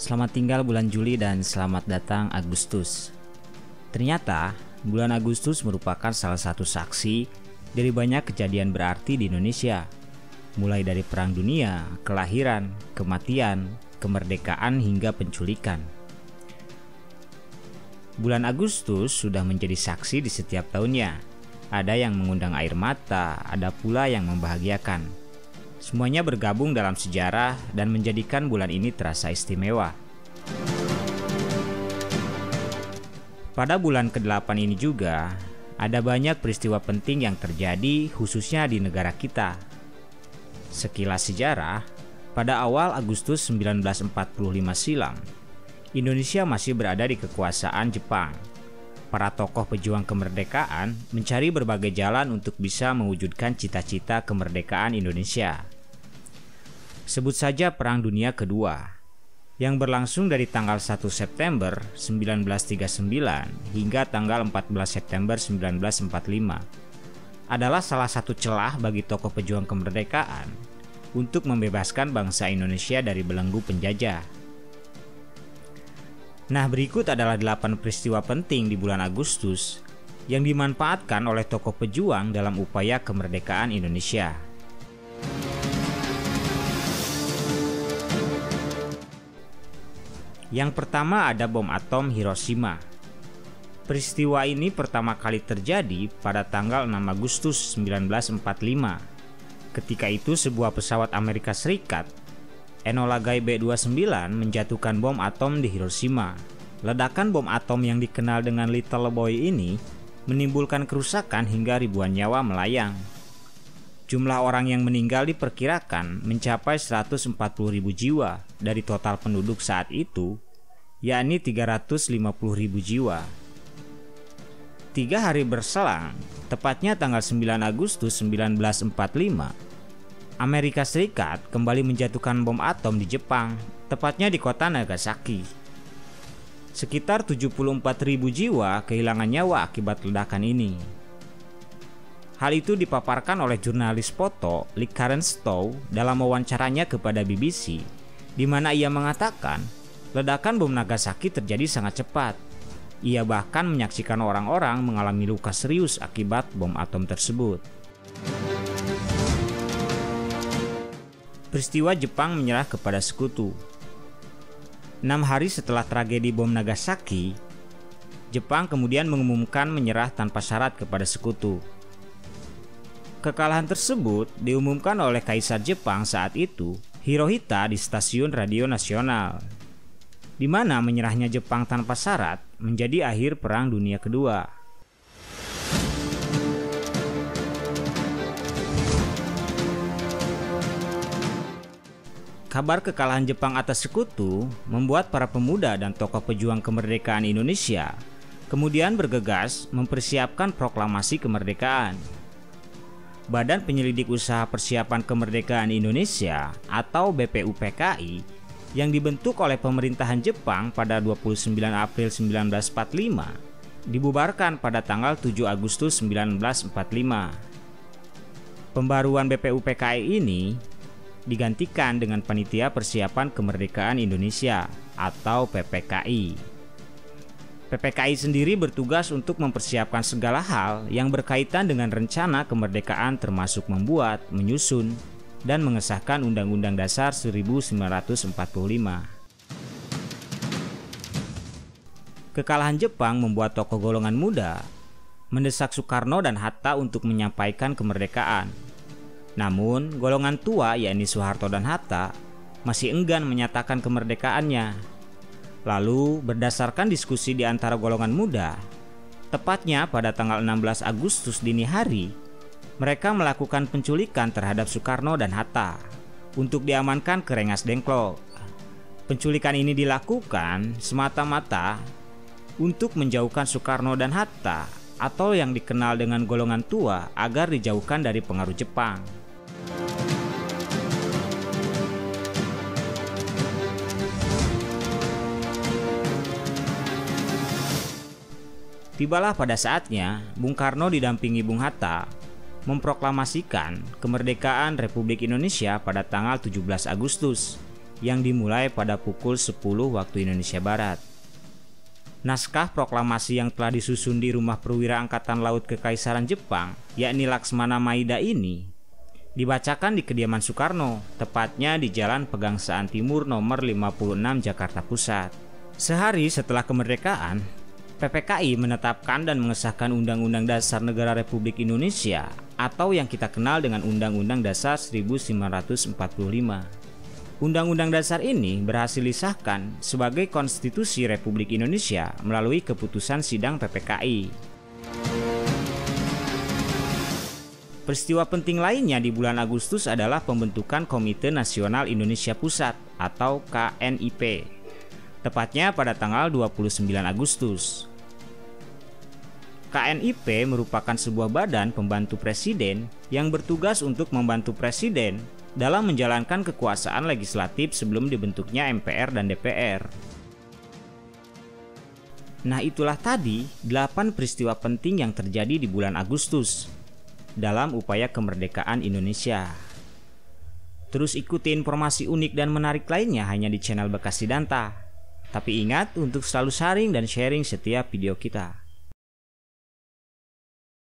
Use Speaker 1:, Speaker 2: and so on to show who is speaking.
Speaker 1: Selamat tinggal bulan Juli dan selamat datang Agustus. Ternyata bulan Agustus merupakan salah satu saksi dari banyak kejadian berarti di Indonesia. Mulai dari perang dunia, kelahiran, kematian, kemerdekaan hingga penculikan. Bulan Agustus sudah menjadi saksi di setiap tahunnya. Ada yang mengundang air mata, ada pula yang membahagiakan. Semuanya bergabung dalam sejarah dan menjadikan bulan ini terasa istimewa. Pada bulan ke-8 ini juga, ada banyak peristiwa penting yang terjadi khususnya di negara kita. Sekilas sejarah, pada awal Agustus 1945 silam, Indonesia masih berada di kekuasaan Jepang. Para tokoh pejuang kemerdekaan mencari berbagai jalan untuk bisa mewujudkan cita-cita kemerdekaan Indonesia. Sebut saja Perang Dunia Kedua, yang berlangsung dari tanggal 1 September 1939 hingga tanggal 14 September 1945, adalah salah satu celah bagi tokoh pejuang kemerdekaan untuk membebaskan bangsa Indonesia dari belenggu penjajah. Nah, berikut adalah 8 peristiwa penting di bulan Agustus yang dimanfaatkan oleh tokoh pejuang dalam upaya kemerdekaan Indonesia. Yang pertama ada bom atom Hiroshima. Peristiwa ini pertama kali terjadi pada tanggal 6 Agustus 1945. Ketika itu sebuah pesawat Amerika Serikat, Enola Gay B-29, menjatuhkan bom atom di Hiroshima. Ledakan bom atom yang dikenal dengan Little Boy ini menimbulkan kerusakan hingga ribuan nyawa melayang. Jumlah orang yang meninggal diperkirakan mencapai 140.000 jiwa dari total penduduk saat itu, yakni 350.000 jiwa. 3 hari berselang, tepatnya tanggal 9 Agustus 1945, Amerika Serikat kembali menjatuhkan bom atom di Jepang, tepatnya di kota Nagasaki. Sekitar 74.000 jiwa kehilangan nyawa akibat ledakan ini. Hal itu dipaparkan oleh jurnalis foto Lee Carenstow dalam wawancaranya kepada BBC, di mana ia mengatakan ledakan bom Nagasaki terjadi sangat cepat. Ia bahkan menyaksikan orang-orang mengalami luka serius akibat bom atom tersebut. Peristiwa Jepang menyerah kepada sekutu. 6 hari setelah tragedi bom Nagasaki, Jepang kemudian mengumumkan menyerah tanpa syarat kepada sekutu. Kekalahan tersebut diumumkan oleh Kaisar Jepang saat itu, Hirohito, di stasiun radio nasional, di mana menyerahnya Jepang tanpa syarat menjadi akhir Perang Dunia Kedua. Kabar kekalahan Jepang atas sekutu membuat para pemuda dan tokoh pejuang kemerdekaan Indonesia kemudian bergegas mempersiapkan proklamasi kemerdekaan. Badan Penyelidik Usaha Persiapan Kemerdekaan Indonesia atau BPUPKI yang dibentuk oleh pemerintahan Jepang pada 29 April 1945 dibubarkan pada tanggal 7 Agustus 1945. Pembaruan BPUPKI ini digantikan dengan Panitia Persiapan Kemerdekaan Indonesia atau PPKI. PPKI sendiri bertugas untuk mempersiapkan segala hal yang berkaitan dengan rencana kemerdekaan, termasuk membuat, menyusun, dan mengesahkan Undang-Undang Dasar 1945. Kekalahan Jepang membuat tokoh golongan muda mendesak Soekarno dan Hatta untuk menyampaikan kemerdekaan. Namun, golongan tua yakni Soeharto dan Hatta masih enggan menyatakan kemerdekaannya. Lalu, berdasarkan diskusi di antara golongan muda, tepatnya pada tanggal 16 Agustus dini hari, mereka melakukan penculikan terhadap Soekarno dan Hatta untuk diamankan ke Rengas Dengklok. Penculikan ini dilakukan semata-mata untuk menjauhkan Soekarno dan Hatta atau yang dikenal dengan golongan tua agar dijauhkan dari pengaruh Jepang. Tibalah pada saatnya Bung Karno didampingi Bung Hatta memproklamasikan kemerdekaan Republik Indonesia pada tanggal 17 Agustus yang dimulai pada pukul 10 waktu Indonesia Barat. Naskah proklamasi yang telah disusun di Rumah Perwira Angkatan Laut Kekaisaran Jepang, yakni Laksmana Maida ini, dibacakan di kediaman Soekarno, tepatnya di Jalan Pegangsaan Timur nomor 56 Jakarta Pusat. Sehari setelah kemerdekaan, PPKI menetapkan dan mengesahkan Undang-Undang Dasar Negara Republik Indonesia atau yang kita kenal dengan Undang-Undang Dasar 1945. Undang-Undang Dasar ini berhasil disahkan sebagai Konstitusi Republik Indonesia melalui keputusan sidang PPKI. Peristiwa penting lainnya di bulan Agustus adalah pembentukan Komite Nasional Indonesia Pusat atau KNIP, tepatnya pada tanggal 29 Agustus. KNIP merupakan sebuah badan pembantu presiden yang bertugas untuk membantu presiden dalam menjalankan kekuasaan legislatif sebelum dibentuknya MPR dan DPR. Nah, itulah tadi 8 peristiwa penting yang terjadi di bulan Agustus dalam upaya kemerdekaan Indonesia. Terus ikuti informasi unik dan menarik lainnya hanya di channel Bekasi Danta. Tapi ingat untuk selalu sharing dan sharing setiap video kita.